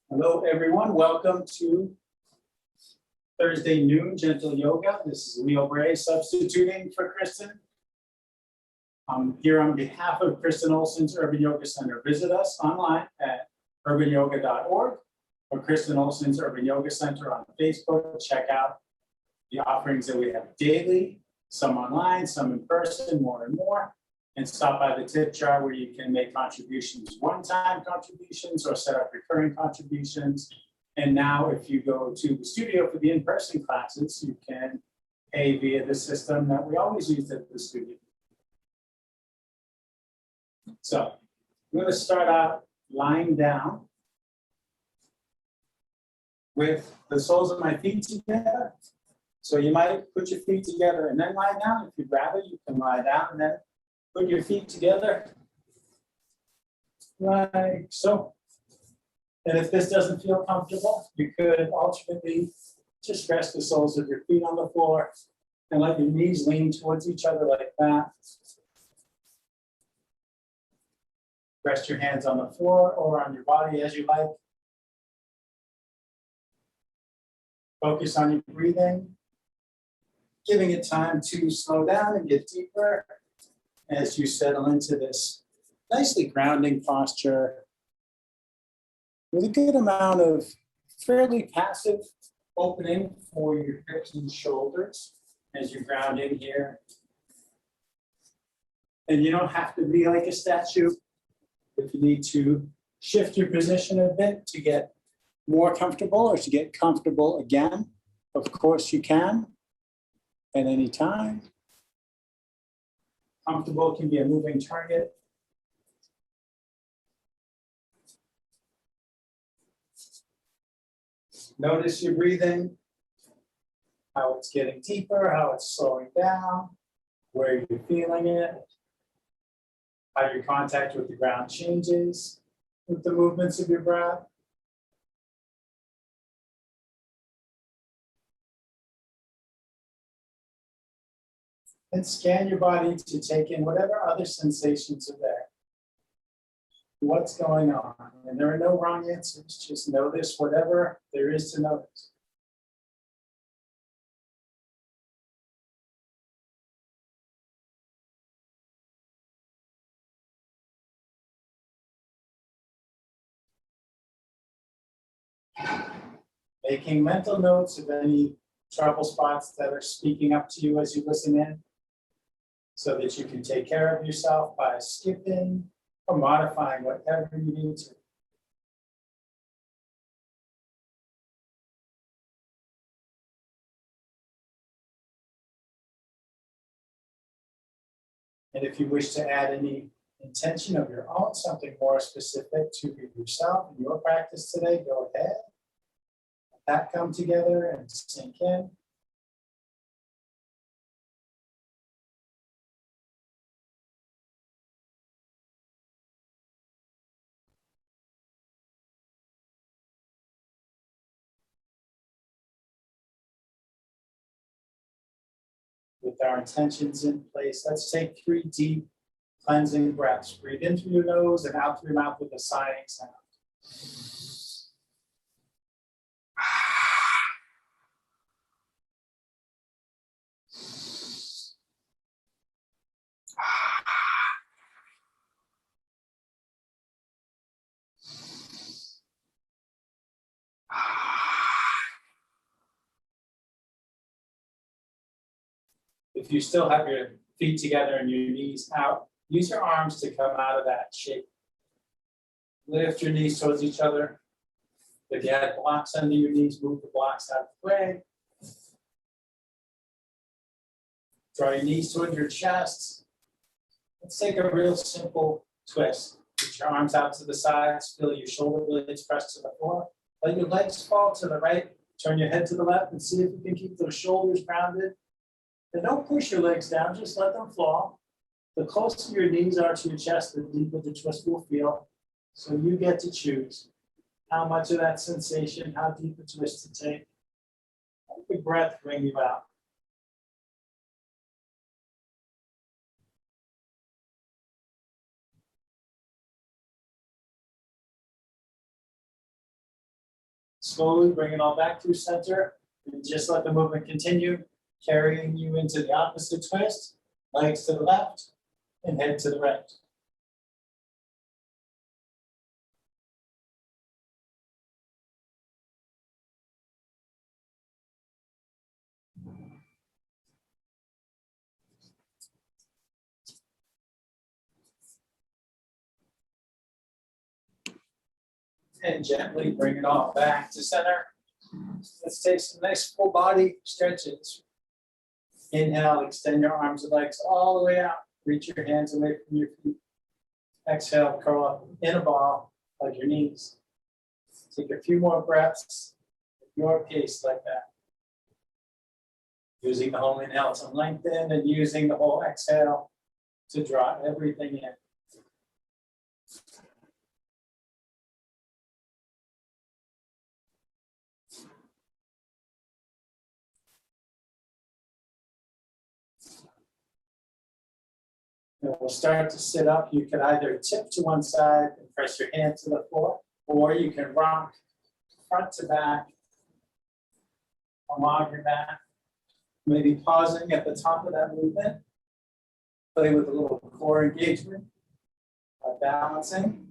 Hello, everyone. Welcome to Thursday noon gentle yoga. This is Leo Bray substituting for Kristin. I'm here on behalf of Kristin Olson's Urban Yoga Center. Visit us online at urbanyoga.org or Kristin Olson's Urban Yoga Center on Facebook. Check out the offerings that we have daily, some online, some in person, more and more. And stop by the tip jar where you can make contributions, one-time contributions, or set up recurring contributions. And now if you go to the studio for the in-person classes, you can pay via the system that we always use at the studio. So I'm going to start out lying down with the soles of my feet together. So you might put your feet together and then lie down. If you'd rather, you can lie down and then put your feet together like so. And if this doesn't feel comfortable, you could alternately just rest the soles of your feet on the floor and let your knees lean towards each other like that. Rest your hands on the floor or on your body as you like. Focus on your breathing, giving it time to slow down and get deeper as you settle into this nicely grounding posture with a good amount of fairly passive opening for your hips and shoulders as you ground in here. And you don't have to be like a statue. If you need to shift your position a bit to get more comfortable or to get comfortable again, of course you can at any time. Comfortable can be a moving target. Notice your breathing, how it's getting deeper, how it's slowing down, where you're feeling it, how your contact with the ground changes with the movements of your breath. And scan your body to take in whatever other sensations are there. What's going on? And there are no wrong answers. Just notice whatever there is to notice. Making mental notes of any trouble spots that are speaking up to you as you listen in, so that you can take care of yourself by skipping or modifying whatever you need to. And if you wish to add any intention of your own, something more specific to yourself and your practice today, go ahead. Let that come together and sink in. With our intentions in place, let's take 3 deep cleansing breaths. Breathe in through your nose and out through your mouth with a sighing sound. If you still have your feet together and your knees out, use your arms to come out of that shape. Lift your knees towards each other. If you had blocks under your knees, move the blocks out of the way. Draw your knees towards your chest. Let's take a real simple twist. Put your arms out to the sides, feel your shoulder blades pressed to the floor. Let your legs fall to the right. Turn your head to the left and see if you can keep those shoulders grounded. And don't push your legs down, just let them fall. The closer your knees are to your chest, the deeper the twist will feel. So you get to choose how much of that sensation, how deep a twist to take. Let the breath bring you out. Slowly bring it all back through center and just let the movement continue, carrying you into the opposite twist, legs to the left and head to the right. And gently bring it all back to center. Let's take some nice full body stretches. Inhale, extend your arms and legs all the way out. Reach your hands away from your feet. Exhale, curl up in a ball, hug your knees. Take a few more breaths at your pace like that. Using the whole inhale to lengthen and using the whole exhale to draw everything in. And we'll start to sit up. You can either tip to one side and press your hand to the floor, or you can rock front to back along your mat. Maybe pausing at the top of that movement. Play with a little core engagement by balancing.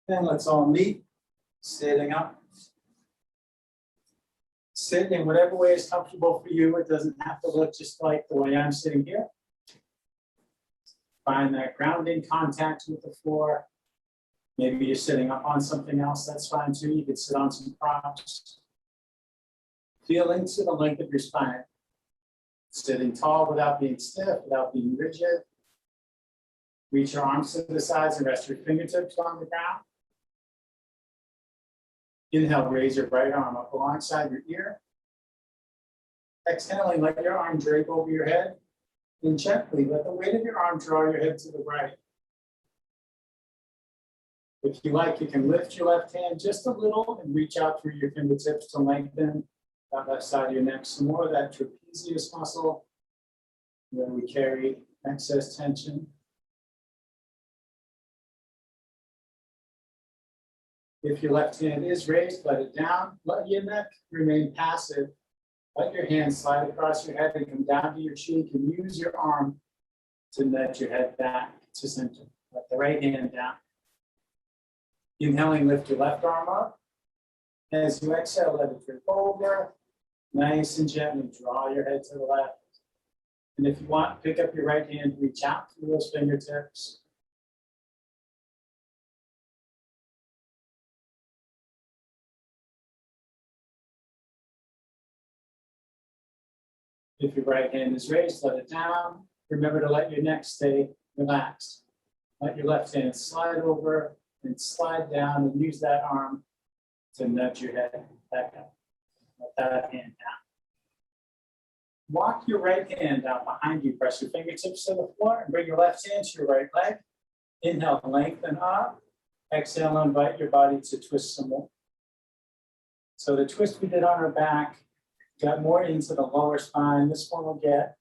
And let's all meet, sitting up. Sit in whatever way is comfortable for you. It doesn't have to look just like the way I'm sitting here. Find that grounding contact with the floor. Maybe you're sitting up on something else, that's fine too. You could sit on some props. Feel into the length of your spine. Sitting tall without being stiff, without being rigid. Reach your arms to the sides and rest your fingertips on the ground. Inhale, raise your right arm up alongside your ear. Exhaling, let your arm drape over your head. And gently let the weight of your arm draw your head to the right. If you like, you can lift your left hand just a little and reach out through your fingertips to lengthen that left side of your neck. Some more of that trapezius muscle where we carry excess tension. If your left hand is raised, let it down. Let your neck remain passive. Let your hand slide across your head and come down to your cheek, and use your arm to nudge your head back to center. Let the right hand down. Inhaling, lift your left arm up. As you exhale, let it drip over. Nice and gently draw your head to the left. And if you want, pick up your right hand, reach out through those fingertips. If your right hand is raised, let it down. Remember to let your neck stay relaxed. Let your left hand slide over and slide down, and use that arm to nudge your head back up. Let that hand down. Walk your right hand out behind you. Press your fingertips to the floor and bring your left hand to your right leg. Inhale, lengthen up. Exhale, invite your body to twist some more. So the twist we did on our back got more into the lower spine. This one will get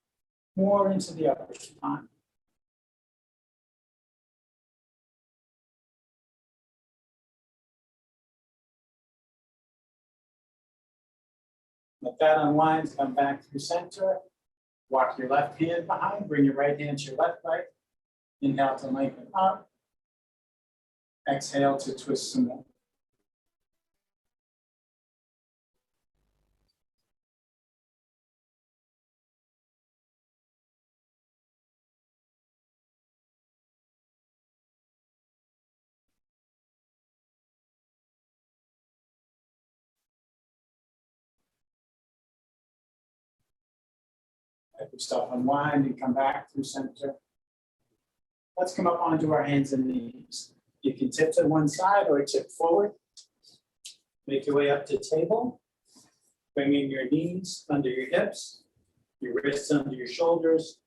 more into the upper spine. Let that unwind, come back through center. Walk your left hand behind, bring your right hand to your left leg. Inhale to lengthen up. Exhale to twist some more. Let yourself unwind and come back through center. Let's come up onto our hands and knees. You can tip to one side or tip forward. Make your way up to table. Bringing your knees under your hips, your wrists under your shoulders.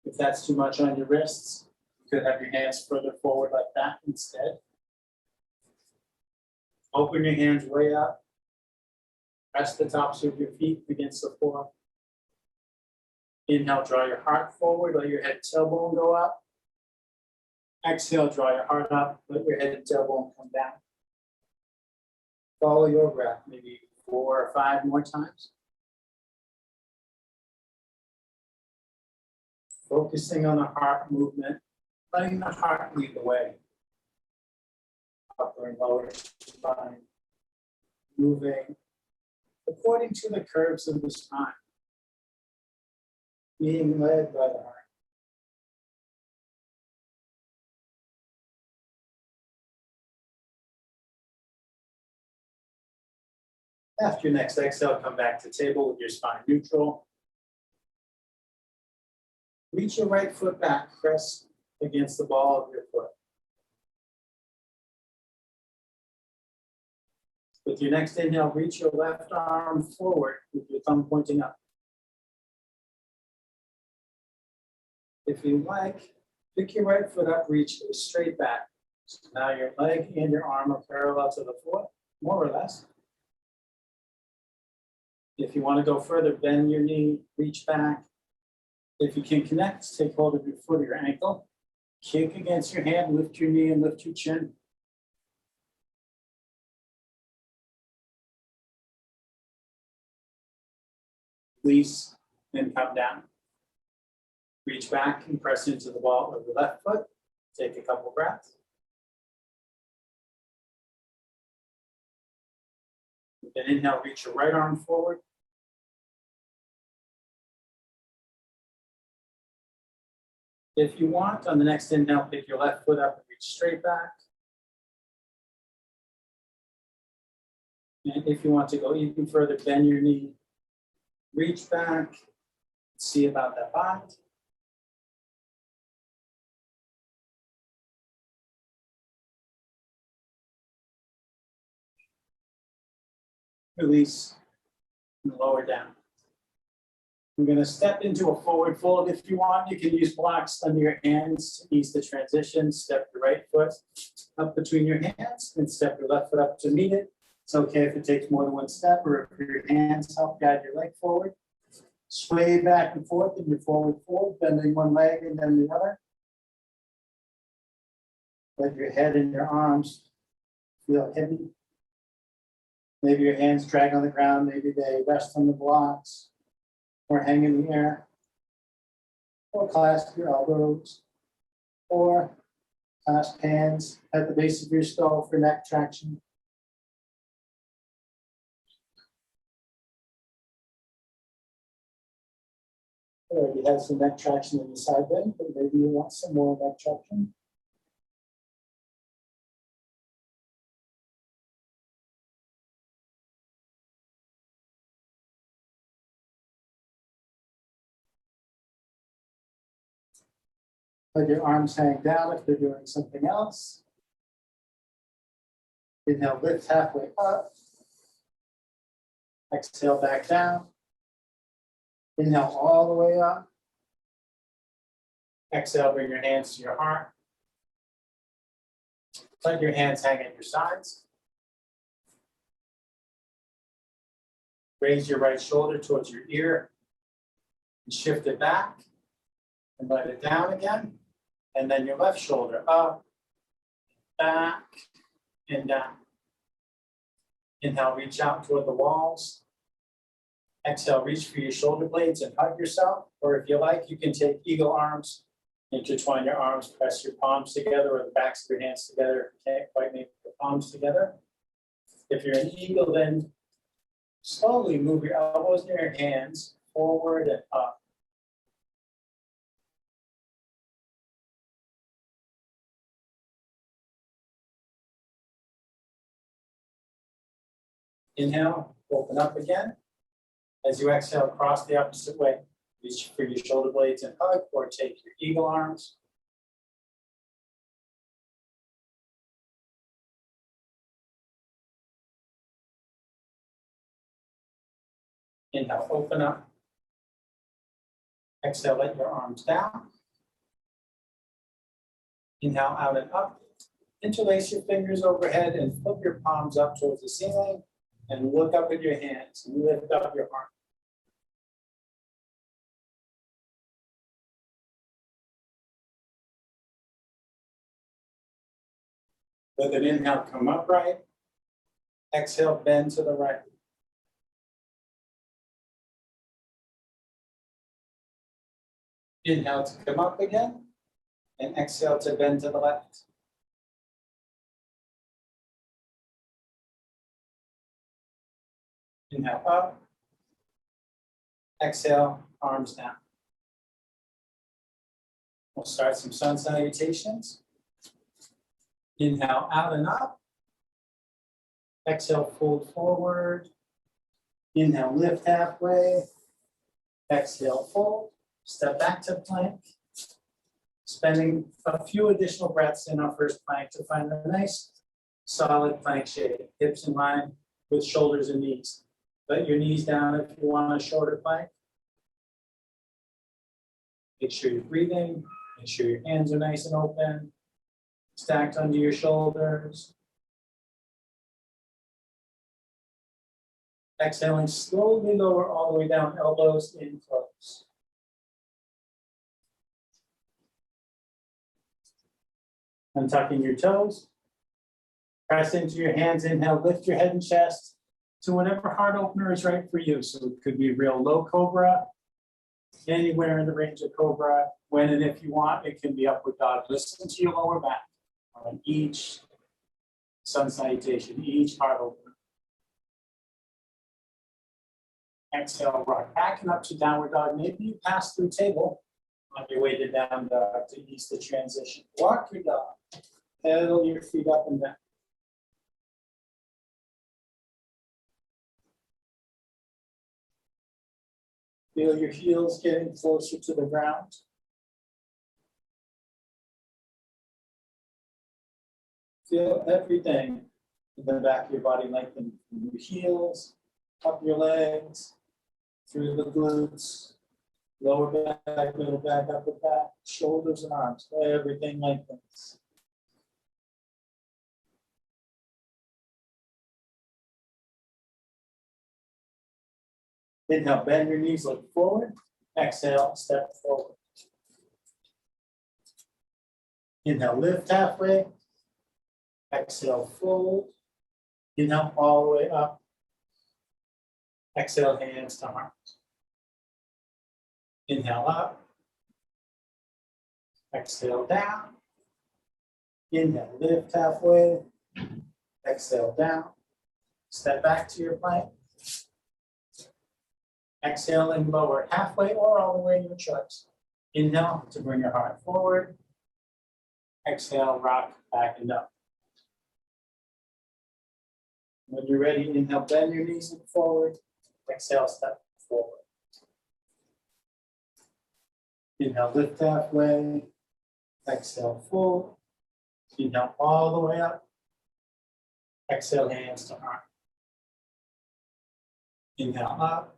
If that's too much on your wrists, you could have your hands further forward like that instead. Open your hands way up. Press the tops of your feet against the floor. Inhale, draw your heart forward, let your head tailbone go up. Exhale, draw your heart up, let your head and tailbone come down. Follow your breath, maybe 4 or 5 more times. Focusing on the heart movement, letting the heart lead the way. Upper and lower spine, moving according to the curves of the spine, being led by the heart. After your next exhale, come back to table with your spine neutral. Reach your right foot back, press against the ball of your foot. With your next inhale, reach your left arm forward with your thumb pointing up. If you like, pick your right foot up, reach straight back. So now your leg and your arm are parallel to the foot, more or less. If you want to go further, bend your knee, reach back. If you can connect, take hold of your foot or your ankle. Kick against your hand, lift your knee and lift your chin. Release, then come down. Reach back and press into the ball of your left foot. Take a couple breaths. Then inhale, reach your right arm forward. If you want, on the next inhale, pick your left foot up and reach straight back. And if you want to go even further, bend your knee, reach back, see about that bind. Release and lower down. We're going to step into a forward fold. If you want, you can use blocks under your hands to ease the transition. Step your right foot up between your hands and step your left foot up to meet it. It's okay if it takes more than one step, or if your hands help guide your leg forward. Sway back and forth in your forward fold, bending one leg and then the other. Let your head and your arms feel heavy. Maybe your hands drag on the ground, maybe they rest on the blocks or hang in the air, or clasp your elbows, or clasp hands at the base of your skull for neck traction. Or you have some neck traction in the side bend, but maybe you want some more neck traction. Let your arms hang down if they're doing something else. Inhale, lift halfway up. Exhale, back down. Inhale all the way up. Exhale, bring your hands to your heart. Let your hands hang at your sides. Raise your right shoulder towards your ear and shift it back and let it down again. And then your left shoulder up, back, and down. Inhale, reach out toward the walls. Exhale, reach for your shoulder blades and hug yourself. Or if you like, you can take eagle arms, intertwine your arms, press your palms together or the backs of your hands together if you can't quite make the palms together. If you're an eagle, then slowly move your elbows near your hands forward and up. Inhale, open up again. As you exhale, cross the opposite way. Reach for your shoulder blades and hug, or take your eagle arms. Inhale, open up. Exhale, let your arms down. Inhale, out and up. Interlace your fingers overhead and flip your palms up towards the ceiling and look up at your hands and lift up your heart. With an inhale, come upright. Exhale, bend to the right. Inhale to come up again, and exhale to bend to the left. Inhale up. Exhale, arms down. We'll start some sun salutations. Inhale out and up. Exhale, fold forward. Inhale, lift halfway. Exhale, fold. Step back to plank. Spending a few additional breaths in our first plank to find a nice, solid plank shape. Hips in line with shoulders and knees. Let your knees down if you want a shorter plank. Make sure you're breathing. Make sure your hands are nice and open. Stacked under your shoulders. Exhaling, slowly lower all the way down, elbows in close. Untucking your toes. Press into your hands, inhale, lift your head and chest to whatever heart opener is right for you. So it could be real low cobra, anywhere in the range of cobra. When and if you want, it can be upward dog. Listen to your lower back on each sun salutation, each heart opener. Exhale, rock back and up to downward dog. Maybe you pass through table on your way to down dog to ease the transition. Walk your dog. Pedal your feet up and down. Feel your heels getting closer to the ground. Feel everything in the back of your body lengthen from your heels, up your legs, through the glutes, lower back, middle back, upper back, shoulders and arms. Everything lengthens. Inhale, bend your knees, look forward. Exhale, step forward. Inhale, lift halfway. Exhale, fold. Inhale, all the way up. Exhale, hands to heart. Inhale up. Exhale, down. Inhale, lift halfway. Exhale, down. Step back to your plank. Exhale and lower halfway or all the way, your choice. Inhale to bring your heart forward. Exhale, rock back and up. When you're ready, inhale, bend your knees and forward. Exhale, step forward. Inhale, lift halfway. Exhale, fold. Inhale, all the way up. Exhale, hands to heart. Inhale, up.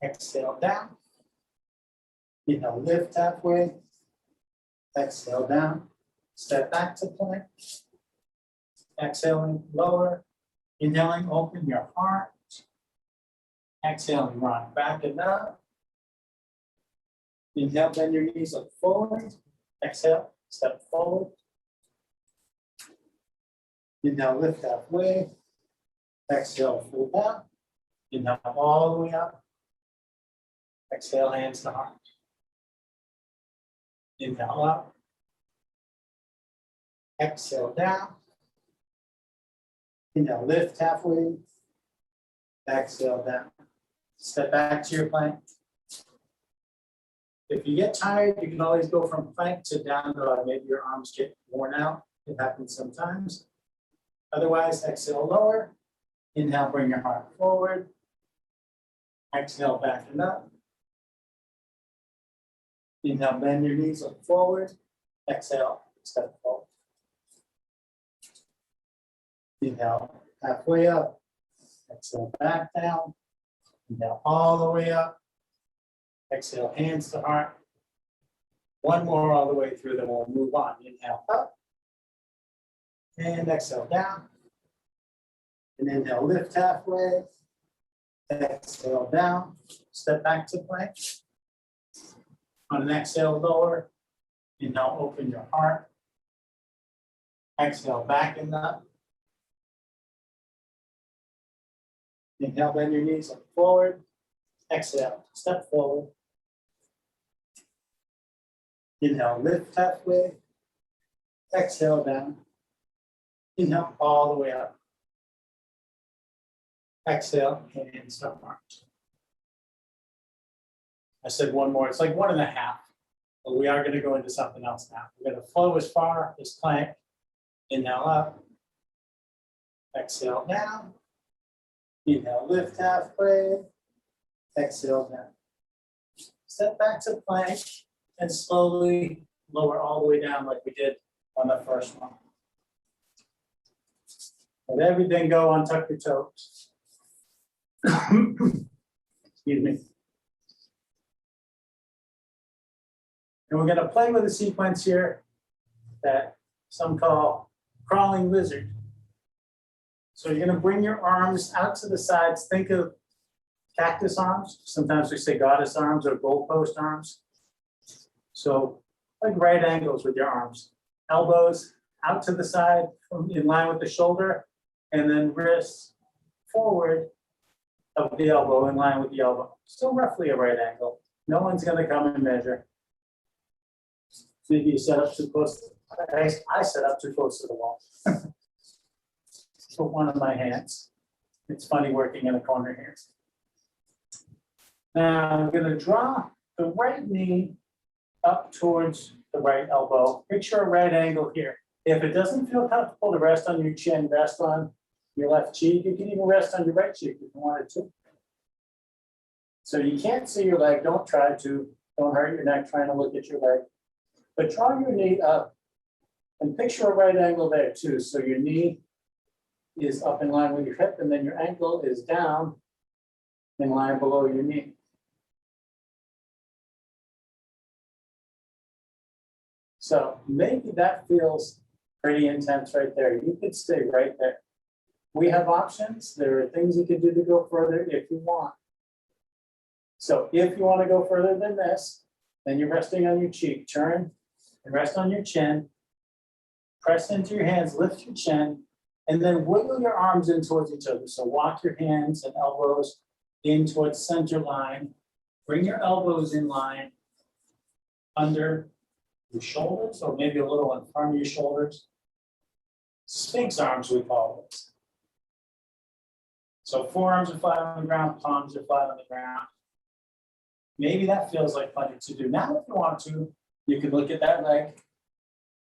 Exhale, down. Inhale, lift halfway. Exhale, down. Step back to plank. Exhaling, lower. Inhaling, open your heart. Exhaling, rock back and up. Inhale, bend your knees, look forward. Exhale, step forward. Inhale, lift halfway. Exhale, fold down. Inhale, all the way up. Exhale, hands to heart. Inhale up. Exhale down. Inhale, lift halfway. Exhale down. Step back to your plank. If you get tired, you can always go from plank to down dog. Maybe your arms get worn out. It happens sometimes. Otherwise, exhale lower. Inhale, bring your heart forward. Exhale, back and up. Inhale, bend your knees, look forward. Exhale, step forward. Inhale, halfway up. Exhale, back down. Inhale, all the way up. Exhale, hands to heart. One more all the way through, then we'll move on. Inhale, up. And exhale, down. And inhale, lift halfway. Exhale, down. Step back to plank. On an exhale, lower. Inhale, open your heart. Exhale, back and up. Inhale, bend your knees, look forward. Exhale, step forward. Inhale, lift halfway. Exhale, down. Inhale, all the way up. Exhale, hands up, arms. I said one more, it's like 1.5, but we are gonna go into something else now. We're gonna flow as far as plank. Inhale up. Exhale down. Inhale, lift halfway. Exhale down. Step back to plank and slowly lower all the way down like we did on the first one. Let everything go, untuck your toes. Excuse me. And we're gonna play with a sequence here that some call crawling lizard. So you're gonna bring your arms out to the sides. Think of cactus arms. Sometimes we say goddess arms or goalpost arms. So like right angles with your arms. Elbows out to the side in line with the shoulder, and then wrists forward of the elbow in line with the elbow. Still roughly a right angle. No one's gonna come and measure. Maybe you set up too close. I set up too close to the wall. Put one of my hands. It's funny working in a corner here. Now I'm going to draw the right knee up towards the right elbow. Picture a right angle here. If it doesn't feel comfortable to rest on your chin, rest on your left cheek. You can even rest on your right cheek if you wanted to. So you can't see your leg. Don't try to. Don't hurt your neck trying to look at your leg. But draw your knee up and picture a right angle there too. So your knee is up in line with your hip, and then your ankle is down in line below your knee. So maybe that feels pretty intense right there. You could stay right there. We have options. There are things you can do to go further if you want. So if you want to go further than this, then you're resting on your cheek. Turn and rest on your chin. Press into your hands, lift your chin, and then wiggle your arms in towards each other. So walk your hands and elbows in towards center line. Bring your elbows in line under your shoulders, or maybe a little in front of your shoulders. Sphinx arms, we call this. So forearms are flat on the ground, palms are flat on the ground. Maybe that feels like plenty to do. Now, if you want to, you can look at that leg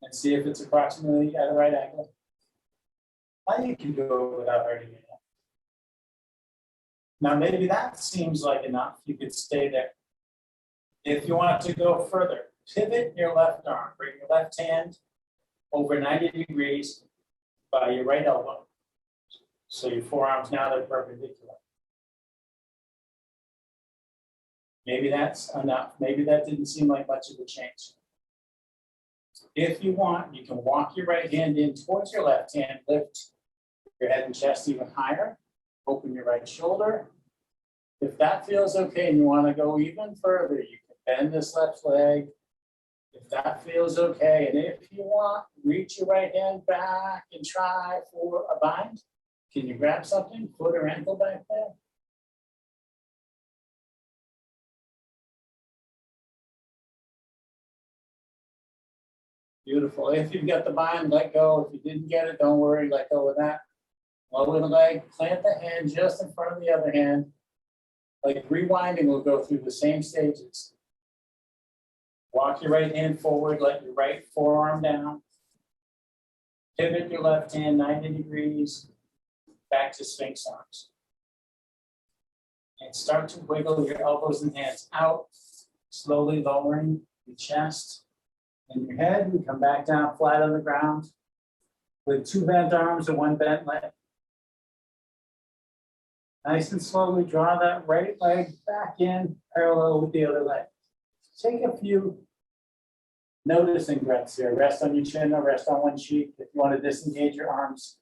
and see if it's approximately at a right angle. Now you can go without hurting your neck. Now maybe that seems like enough. You could stay there. If you want to go further, pivot your left arm. Bring your left hand over 90 degrees by your right elbow. So your forearms now they're perpendicular. Maybe that's enough. Maybe that didn't seem like much of a change. If you want, you can walk your right hand in towards your left hand, lift your head and chest even higher, open your right shoulder. If that feels okay and you want to go even further, you can bend this left leg. If that feels okay, and if you want, reach your right hand back and try for a bind. Can you grab something, foot or ankle back there? Beautiful. If you've got the bind, let go. If you didn't get it, don't worry, let go of that. Lower the leg, plant the hand just in front of the other hand. Like rewinding, we'll go through the same stages. Walk your right hand forward, let your right forearm down. Pivot your left hand 90 degrees, back to Sphinx arms. And start to wiggle your elbows and hands out, slowly lowering your chest and your head. We come back down flat on the ground with 2 bent arms and 1 bent leg. Nice and slowly draw that right leg back in parallel with the other leg. Take a few noticing breaths here. Rest on your chin or rest on one cheek. If you want to disengage your arms,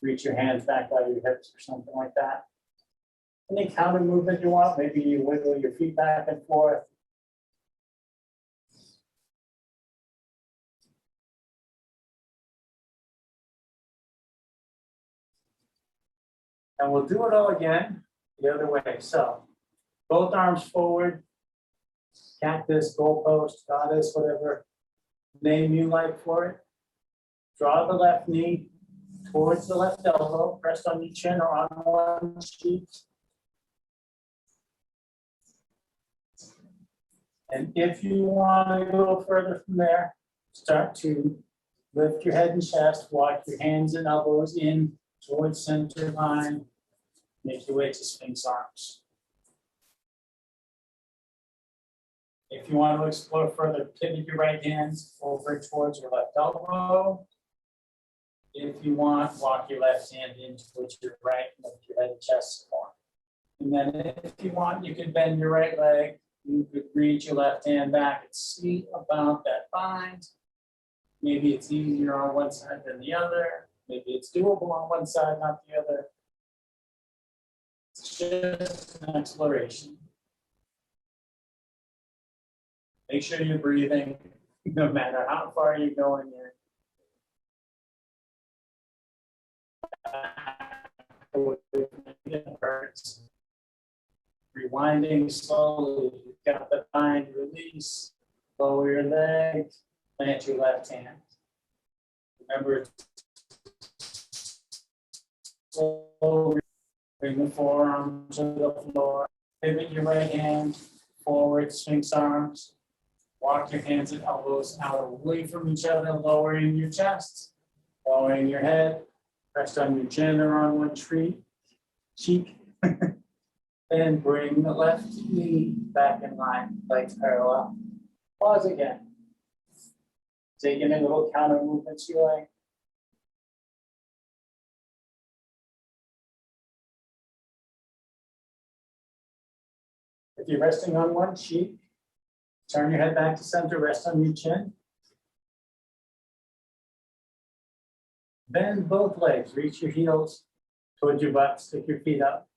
reach your hands back by your hips or something like that. Any counter movement you want, maybe you wiggle your feet back and forth. And we'll do it all again the other way. So both arms forward, cactus, goalpost, goddess, whatever name you like for it. Draw the left knee towards the left elbow, pressed on your chin or on one cheek. And if you want to go further from there, start to lift your head and chest, walk your hands and elbows in towards center line. Make your way to Sphinx arms. If you want to explore further, pivot your right hands over towards your left elbow. If you want, walk your left hand in towards your right, lift your head and chest support. And then if you want, you can bend your right leg. You could reach your left hand back and see about that bind. Maybe it's easier on one side than the other. Maybe it's doable on one side, not the other. It's just an exploration. Make sure you're breathing, no matter how far you're going here. It hurts. Rewinding slowly. You've got the bind, release, lower your leg, plant your left hand. Remember, slowly bring the forearm to the floor. Pivot your right hand forward, Sphinx arms. Walk your hands and elbows out away from each other, lowering your chest, lowering your head, pressed on your chin or on one cheek. And bring the left knee back in line, legs parallel. Pause again. Take any little counter movements you like. If you're resting on one cheek, turn your head back to center, rest on your chin. Bend both legs, reach your heels towards your butt, stick your feet up.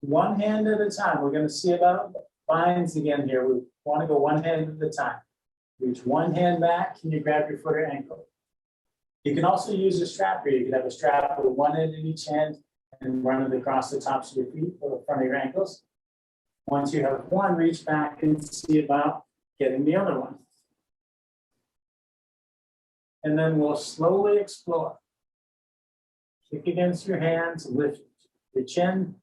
One hand at a time. We're going to see about binds again here. We want to go one hand at a time. Reach one hand back and you grab your foot or ankle. You can also use a strap here. You can have a strap with one end in each hand and run it across the tops of your feet or the front of your ankles. Once you have one, reach back and see about getting the other one. And then we'll slowly explore. Kick against your hands, lift your chin,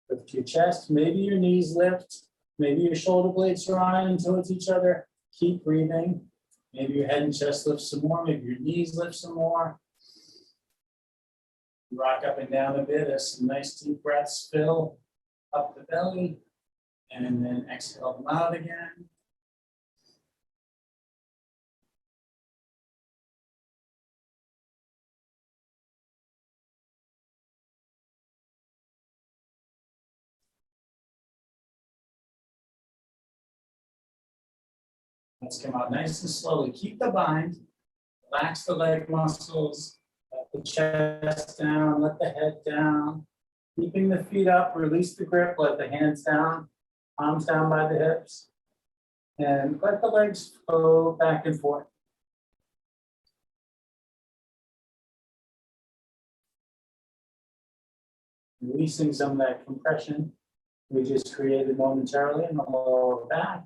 lift your chest, maybe your knees lift, maybe your shoulder blades are towards each other. Keep breathing. Maybe your head and chest lift some more, maybe your knees lift some more. Rock up and down a bit as some nice deep breaths fill up the belly, and then exhale them out again. Let's come out nice and slowly. Keep the bind. Relax the leg muscles. Let the chest down. Let the head down. Keeping the feet up. Release the grip. Let the hands down. Palms down by the hips. And let the legs flow back and forth. Releasing some of that compression we just created momentarily in the lower back.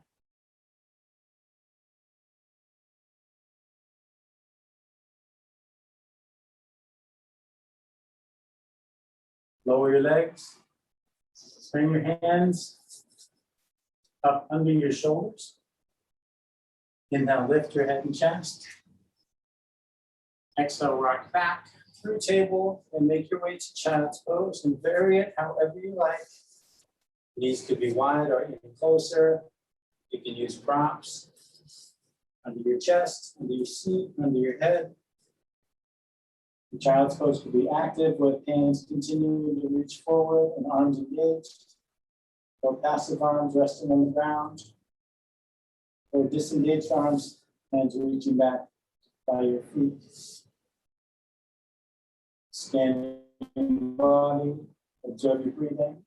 Lower your legs, bring your hands up under your shoulders. Inhale, lift your head and chest. Exhale, rock back through table and make your way to child's pose and vary it however you like. Knees could be wide or even closer. You can use props under your chest, under your seat, under your head. The child's pose could be active with hands continuing to reach forward and arms engaged, or passive arms resting on the ground, or disengaged arms, hands reaching back by your feet. Scan your body, observe your breathing.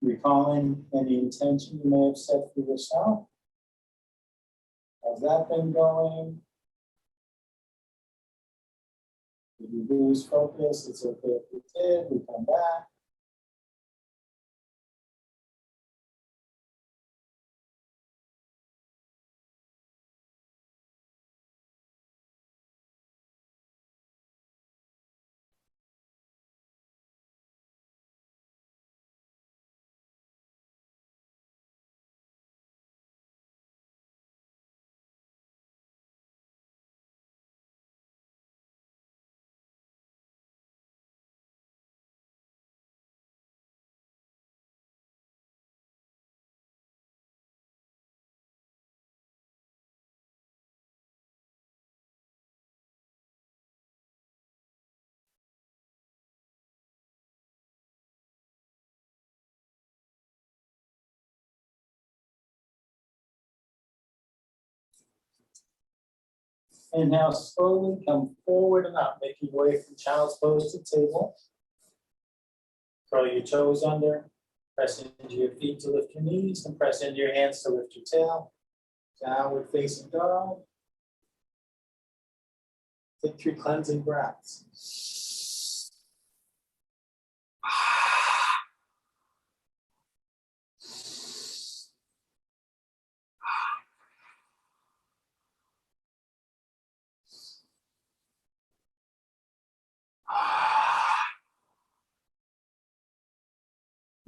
Recalling any intention you may have set for yourself. How's that been going? If you lose focus, it's okay if you did, we come back. And now slowly come forward and up, making your way from child's pose to table. Curl your toes under, press into your feet to lift your knees, and press into your hands to lift your tail. Downward facing dog. Take 3 cleansing breaths.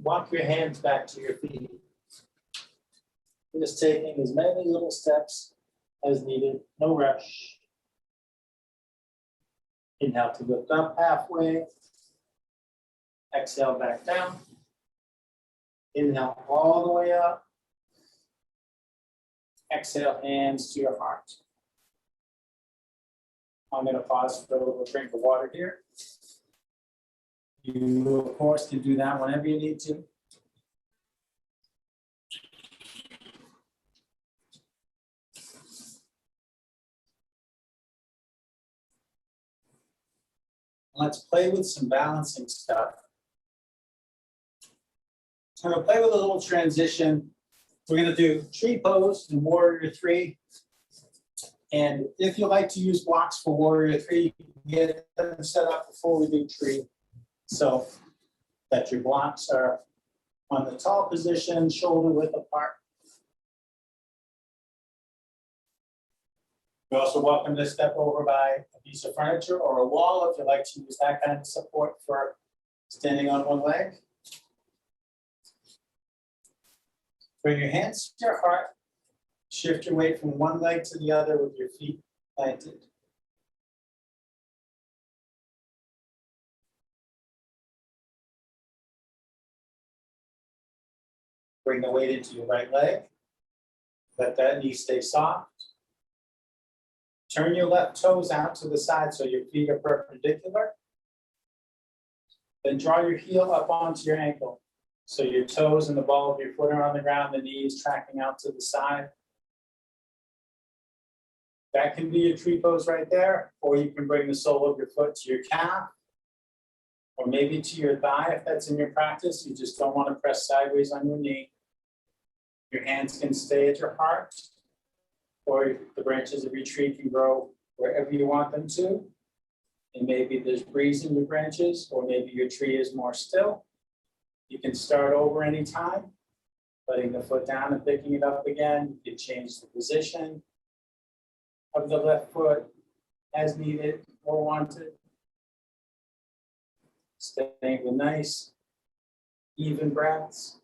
Walk your hands back to your feet. You're just taking as many little steps as needed, no rush. Inhale to lift up halfway. Exhale back down. Inhale all the way up. Exhale, hands to your heart. I'm going to pause for a little drink of water here. You, of course, can do that whenever you need to. Let's play with some balancing stuff. I'm going to play with a little transition. We're going to do tree pose in Warrior 3. And if you like to use blocks for Warrior 3, you can get them set up before we do tree. So that your blocks are on the tall position, shoulder width apart. You're also welcome to step over by a piece of furniture or a wall if you like to use that kind of support for standing on one leg. Bring your hands to your heart. Shift your weight from one leg to the other with your feet planted. Bring the weight into your right leg. Let that knee stay soft. Turn your left toes out to the side so your feet are perpendicular. Then draw your heel up onto your ankle. So your toes and the ball of your foot are on the ground, the knee is tracking out to the side. That can be a tree pose right there, or you can bring the sole of your foot to your calf, or maybe to your thigh if that's in your practice. You just don't want to press sideways on your knee. Your hands can stay at your heart, or the branches of your tree can grow wherever you want them to. And maybe there's breeze in your branches, or maybe your tree is more still. You can start over anytime, letting the foot down and picking it up again. You can change the position of the left foot as needed or wanted. Staying with nice, even breaths.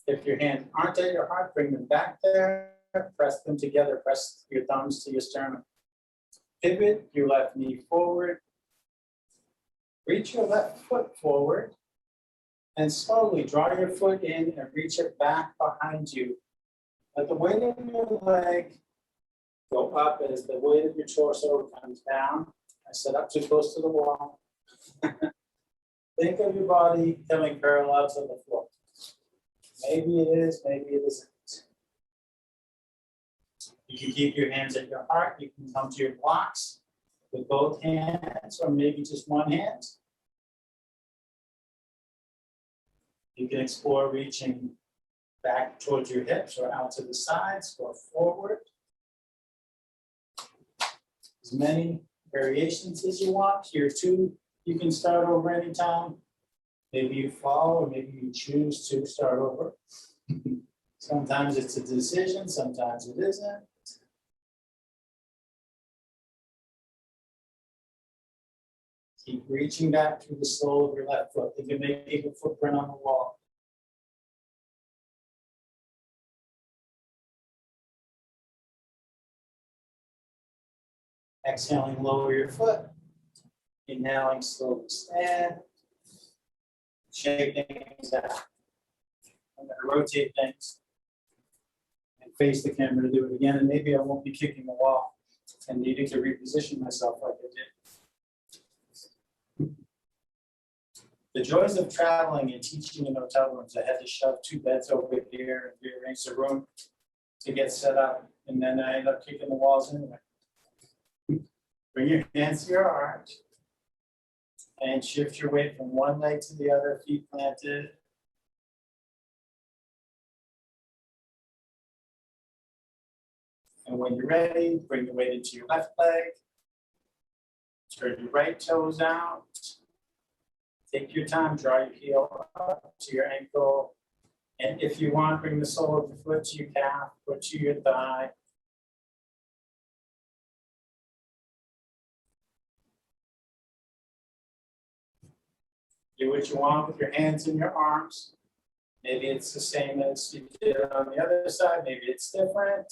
If your hands aren't at your heart, bring them back there. Press them together. Press your thumbs to your sternum. Pivot your left knee forward. Reach your left foot forward. And slowly draw your foot in and reach it back behind you. Let the weight of your leg go up as the weight of your torso comes down. I sit up too close to the wall. Think of your body coming parallel to the floor. Maybe it is, maybe it isn't. You can keep your hands at your heart. You can come to your blocks with both hands or maybe just one hand. You can explore reaching back towards your hips or out to the sides or forward. As many variations as you want. Here too, you can start over anytime. Maybe you fall or maybe you choose to start over. Sometimes it's a decision, sometimes it isn't. Keep reaching back through the sole of your left foot. You can make a footprint on the wall. Exhaling, lower your foot. Inhaling, slowly stand. Shake things out. I'm going to rotate things and face the camera to do it again. And maybe I won't be kicking the wall and needing to reposition myself like I did. The joys of traveling and teaching in hotel rooms. I had to shove 2 beds over here and rearrange the room to get set up. And then I ended up kicking the walls anyway. Bring your hands to your heart and shift your weight from one leg to the other, feet planted. And when you're ready, bring the weight into your left leg. Turn your right toes out. Take your time, draw your heel up to your ankle. And if you want, bring the sole of your foot to your calf or to your thigh. Do what you want with your hands and your arms. Maybe it's the same as you did on the other side. Maybe it's different.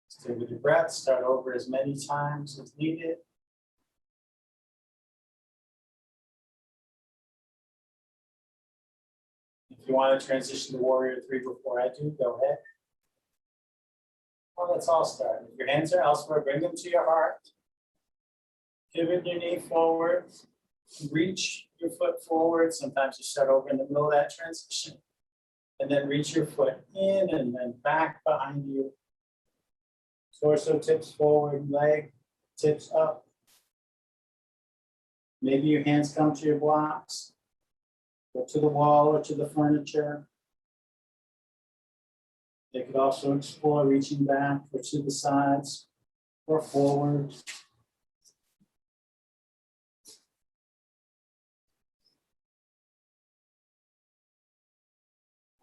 Stay with your breath. Start over as many times as needed. If you want to transition to Warrior 3 before I do, go ahead. Well, let's all start. If your hands are elsewhere, bring them to your heart. Pivot your knee forward. Reach your foot forward. Sometimes you start over in the middle of that transition. And then reach your foot in and then back behind you. Torso tips forward, leg tips up. Maybe your hands come to your blocks, or to the wall or to the furniture. They could also explore reaching back or to the sides or forward.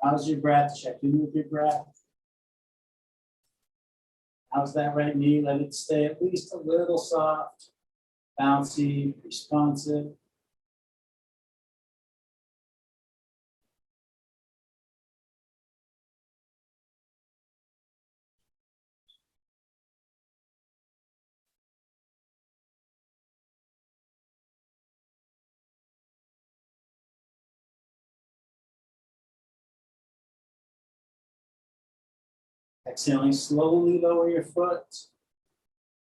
How's your breath? Check in with your breath. How's that right knee? Let it stay at least a little soft, bouncy, responsive. Exhaling, slowly lower your foot.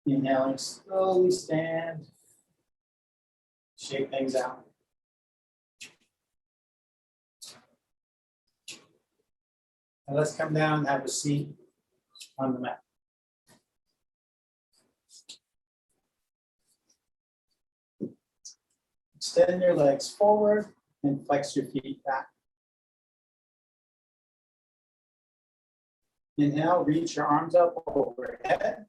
Inhaling, slowly stand. Shake things out. Now let's come down and have a seat on the mat. Extend your legs forward and flex your feet back. Inhale, reach your arms up overhead.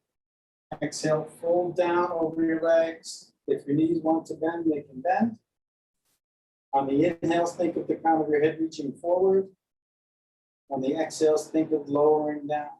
Exhale, fold down over your legs. If your knees want to bend, they can bend. On the inhales, think of the crown of your head reaching forward. On the exhales, think of lowering down.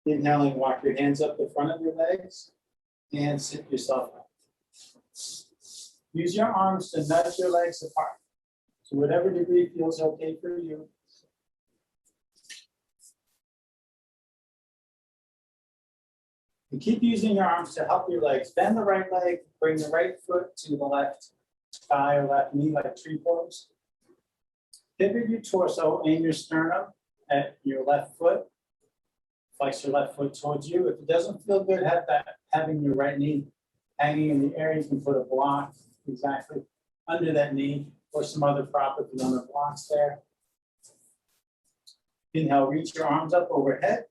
Inhaling, walk your hands up the front of your legs and sit yourself up. Use your arms to nudge your legs apart. To whatever degree feels okay for you. And keep using your arms to help your legs. Bend the right leg, bring the right foot to the left thigh or left knee like tree pose. Pivot your torso, aim your sternum at your left foot. Flex your left foot towards you. If it doesn't feel good, having your right knee hanging in the air, you can put a block exactly under that knee or some other prop if you don't have blocks there. Inhale, reach your arms up overhead.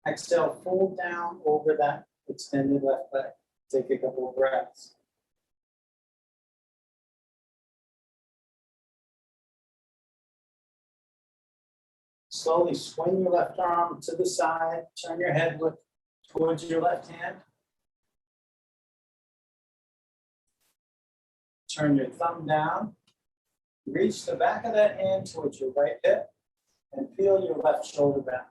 Exhale, fold down over that extended left leg. Take a couple of breaths. Slowly swing your left arm to the side. Turn your head towards your left hand. Turn your thumb down. Reach the back of that hand towards your right hip and feel your left shoulder back.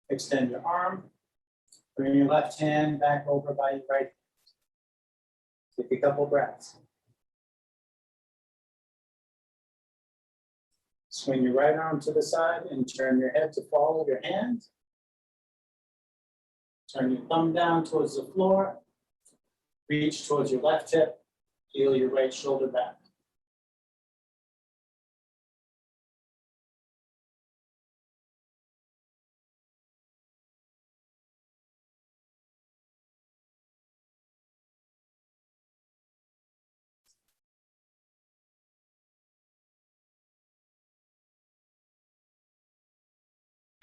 Extend your arm. Bring your left hand back over by your right hand. Take a couple breaths. Swing your right arm to the side and turn your head to follow your hand. Turn your thumb down towards the floor. Reach towards your left hip. Feel your right shoulder back.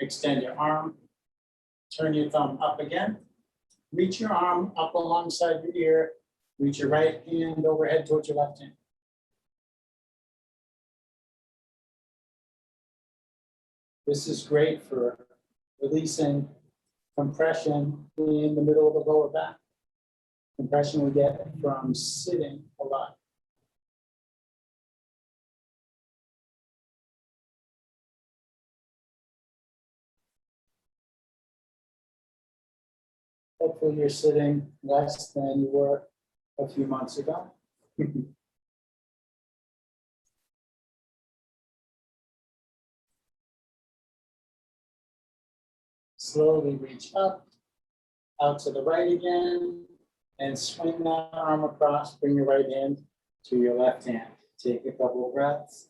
Extend your arm. Turn your thumb up again. Reach your arm up alongside your ear. Reach your right hand overhead towards your left hand. This is great for releasing compression in the middle of the lower back. Compression we get from sitting a lot. Hopefully you're sitting less than you were a few months ago. Slowly reach up, out to the right again, and swing that arm across. Bring your right hand to your left hand. Take a couple of breaths.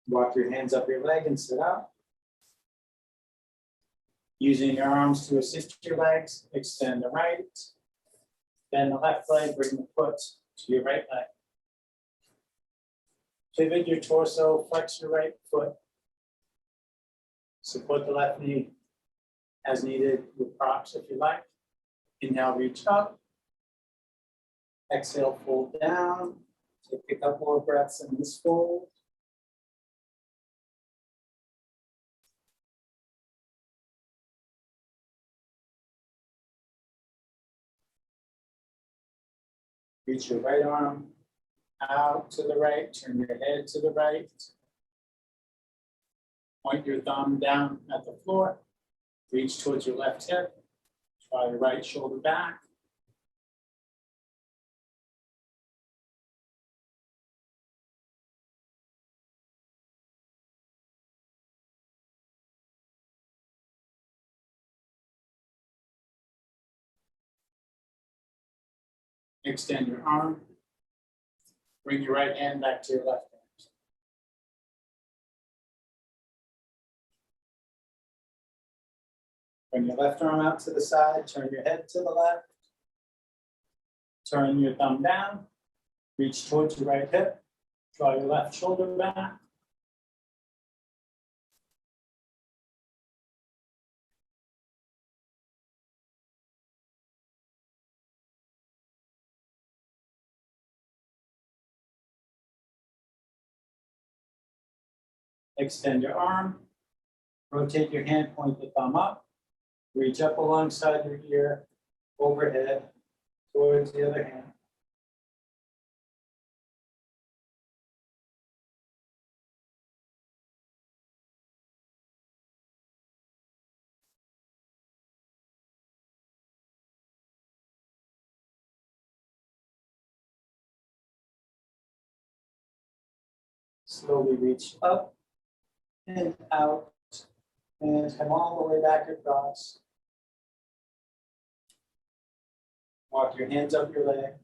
Walk your hands up your leg and sit up. Using your arms to assist your legs, extend the right. Bend the left leg, bring the foot to your right leg. Pivot your torso, flex your right foot. Support the left knee as needed with props if you like. Inhale, reach up. Exhale, fold down. Take a couple of breaths in this fold. Reach your right arm out to the right, turn your head to the right. Point your thumb down at the floor. Reach towards your left hip. Draw your right shoulder back. Extend your arm. Bring your right hand back to your left hand. Bring your left arm out to the side, turn your head to the left. Turn your thumb down, reach towards your right hip, draw your left shoulder back. Extend your arm. Rotate your hand, point the thumb up. Reach up alongside your ear, overhead, towards the other hand. Slowly reach up and out and come all the way back across. Walk your hands up your leg.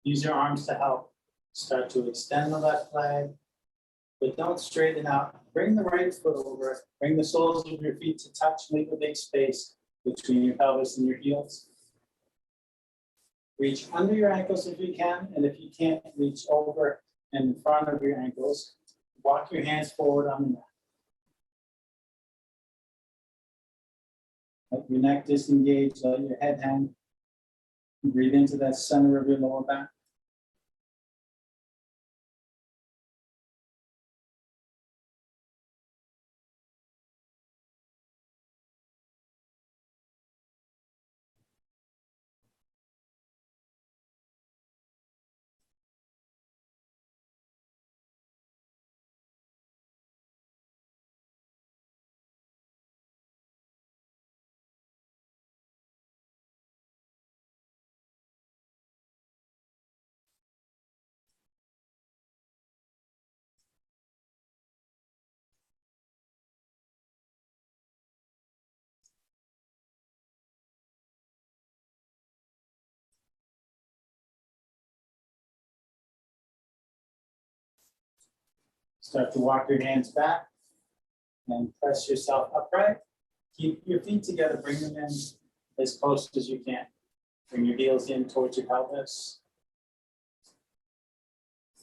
Use your arms to help. Start to extend the left leg, but don't straighten out. Bring the right foot over. Bring the soles of your feet to touch. Leave a big space between your pelvis and your heels. Reach under your ankles if you can, and if you can't, reach over and in front of your ankles. Walk your hands forward on the mat. Let your neck disengage, let your head hang. Breathe into that center of your lower back. Start to walk your hands back and press yourself upright. Keep your feet together, bring them in as close as you can. Bring your heels in towards your pelvis.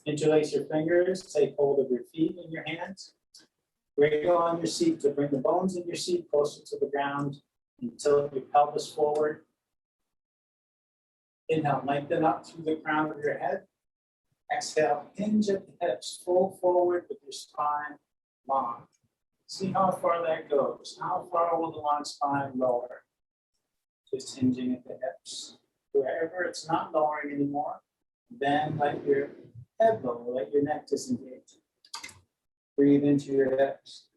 Interlace your fingers, take hold of your feet in your hands. Wiggle on your seat to bring the bones in your seat closer to the ground and tilt your pelvis forward. Inhale, lengthen up through the crown of your head. Exhale, hinge at the hips, fold forward with your spine long. See how far that goes. How far will the long spine lower? Just hinging at the hips. Wherever it's not lowering anymore, then let your head lower, let your neck disengage. Breathe into your hips.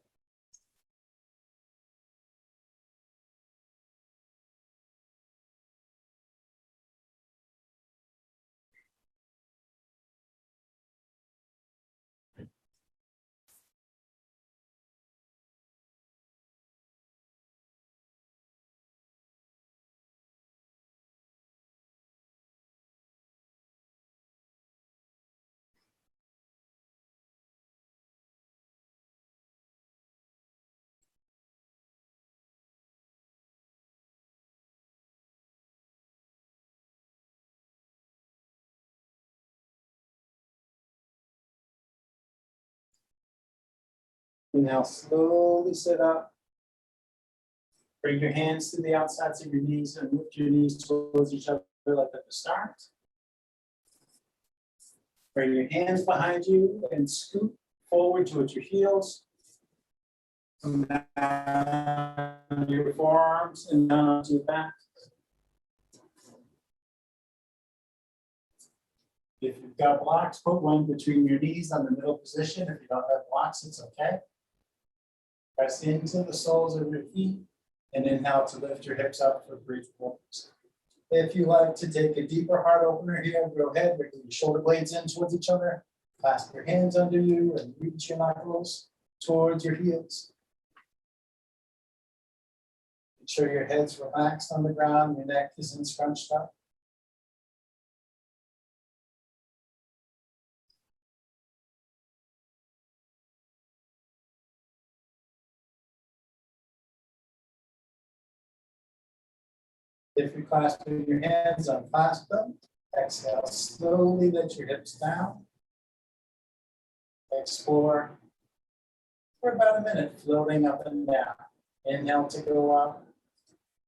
Inhale, slowly sit up. Bring your hands to the outsides of your knees and lift your knees towards each other like at the start. Bring your hands behind you and scoot forward towards your heels. Come down your forearms and down onto your back. If you've got blocks, put one between your knees on the middle position. If you don't have blocks, it's okay. Press into the soles of your feet and inhale to lift your hips up for brief pulls. If you like to take a deeper heart opener here, go ahead, bring your shoulder blades in towards each other. Clasp your hands under you and reach your knuckles towards your heels. Make sure your head's relaxed on the ground, your neck isn't scrunched up. If you're clasping your hands, unclasp them. Exhale, slowly let your hips down. Explore for about a minute, floating up and down. Inhale to go up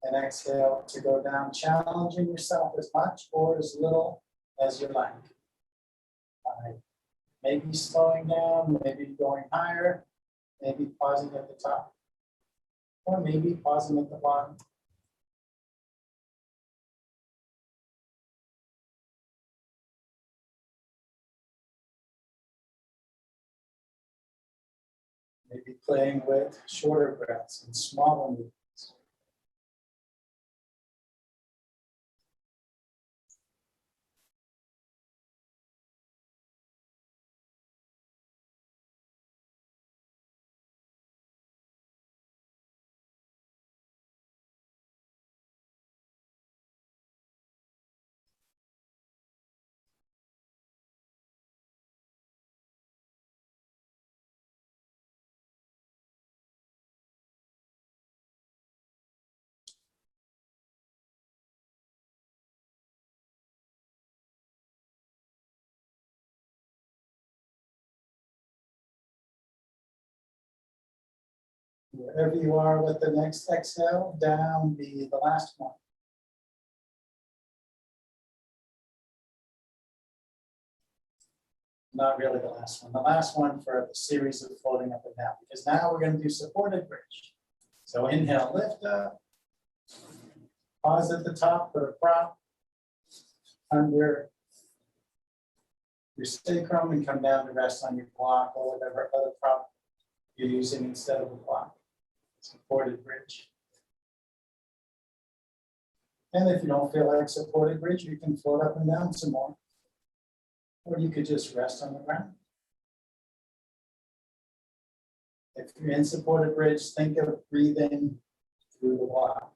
and exhale to go down, challenging yourself as much or as little as you like. by maybe slowing down, maybe going higher, maybe pausing at the top, or maybe pausing at the bottom. Maybe playing with shorter breaths and smaller movements. Wherever you are with the next exhale, down the last one. Not really the last one. The last one for the series of floating up and down, because now we're going to do supported bridge. So inhale, lift up. Pause at the top, put a prop under your sacrum and come down to rest on your block or whatever other prop you're using instead of a block. Supported bridge. And if you don't feel like supported bridge, you can float up and down some more. Or you could just rest on the ground. If you're in supported bridge, think of breathing through the block.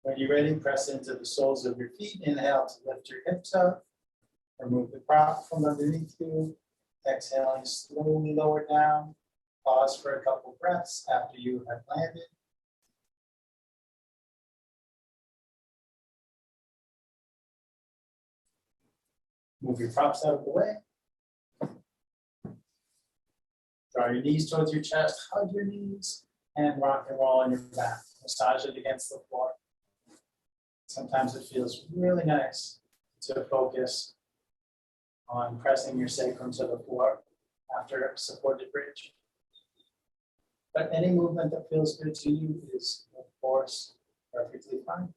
When you're ready, press into the soles of your feet. Inhale to lift your hips up. Remove the prop from underneath you. Exhaling, slowly lower down. Pause for a couple breaths after you have landed. Move your props out of the way. Draw your knees towards your chest, hug your knees, and rock and roll on your back. Massage it against the floor. Sometimes it feels really nice to focus on pressing your sacrum to the floor after a supported bridge. But any movement that feels good to you is, of course, perfectly fine.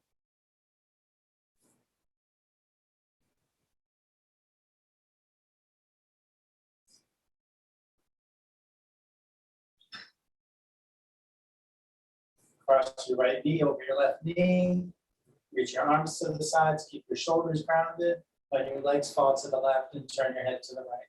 Cross your right knee over your left knee. Reach your arms to the sides, keep your shoulders grounded, let your legs fall to the left and turn your head to the right.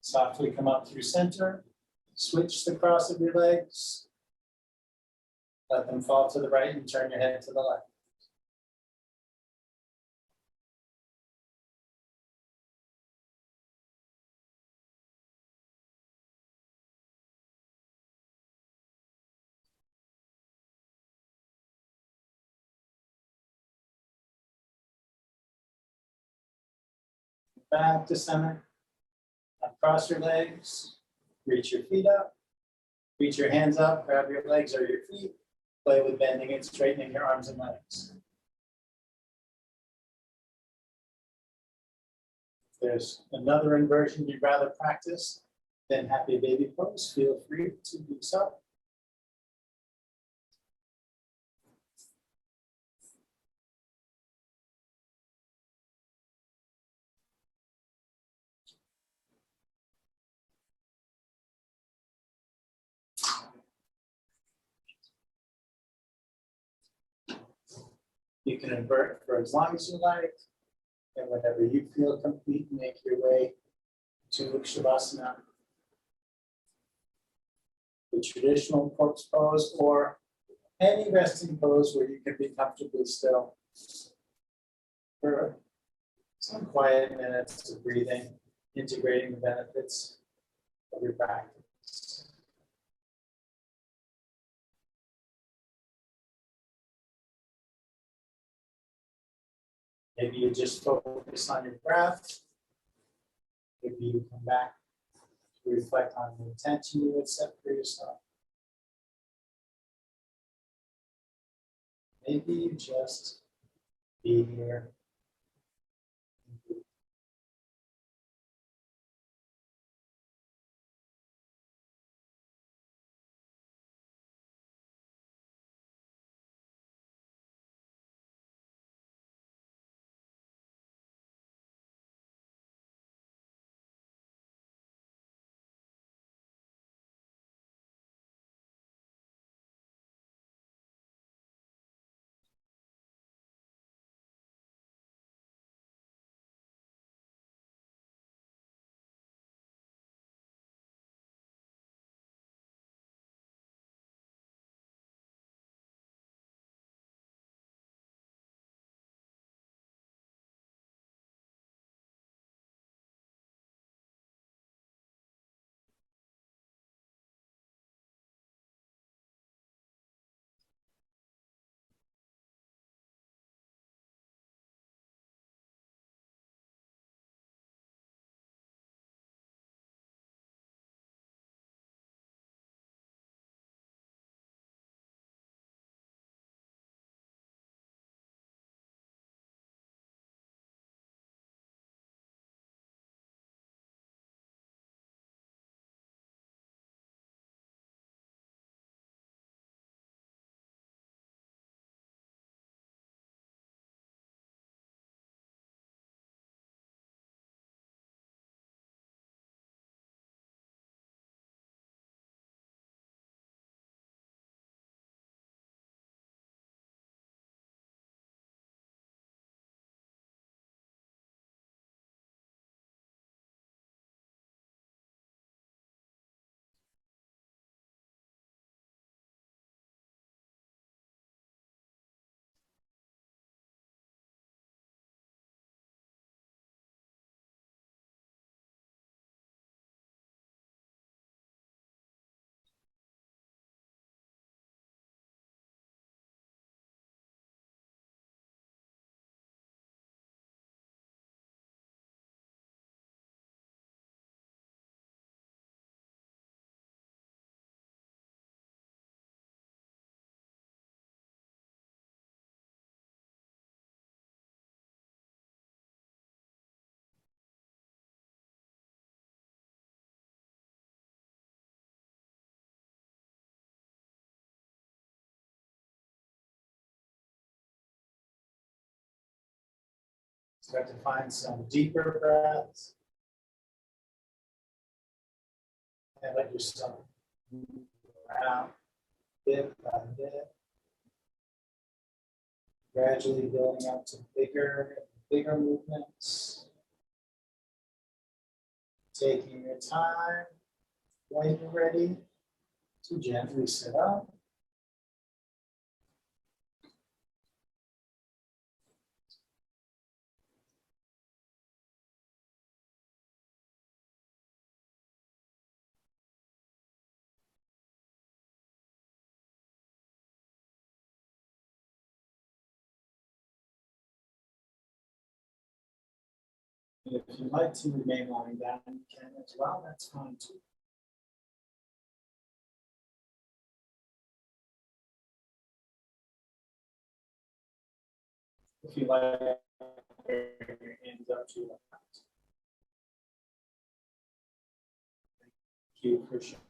Softly come up through center, switch the cross of your legs, let them fall to the right and turn your head to the left. back to center. Cross your legs, reach your feet up, reach your hands up, grab your legs or your feet, play with bending and straightening your arms and legs. If there's another inversion you'd rather practice than happy baby pose, feel free to do so. You can invert for as long as you like, and whenever you feel complete, make your way to Shavasana, the traditional corpse pose, or any resting pose where you can be comfortably still for some quiet minutes of breathing, integrating the benefits of your practice. Maybe you just focus on your breath. Maybe you come back to reflect on the intention you would set for yourself. Maybe you just be here. Start to find some deeper breaths. And let yourself move around bit by bit. Gradually building up to bigger and bigger movements. Taking your time when you're ready to gently sit up. If you'd like to remain lying down, you can as well, that's fine too. If you like, your hands up to your left. Thank you for sharing.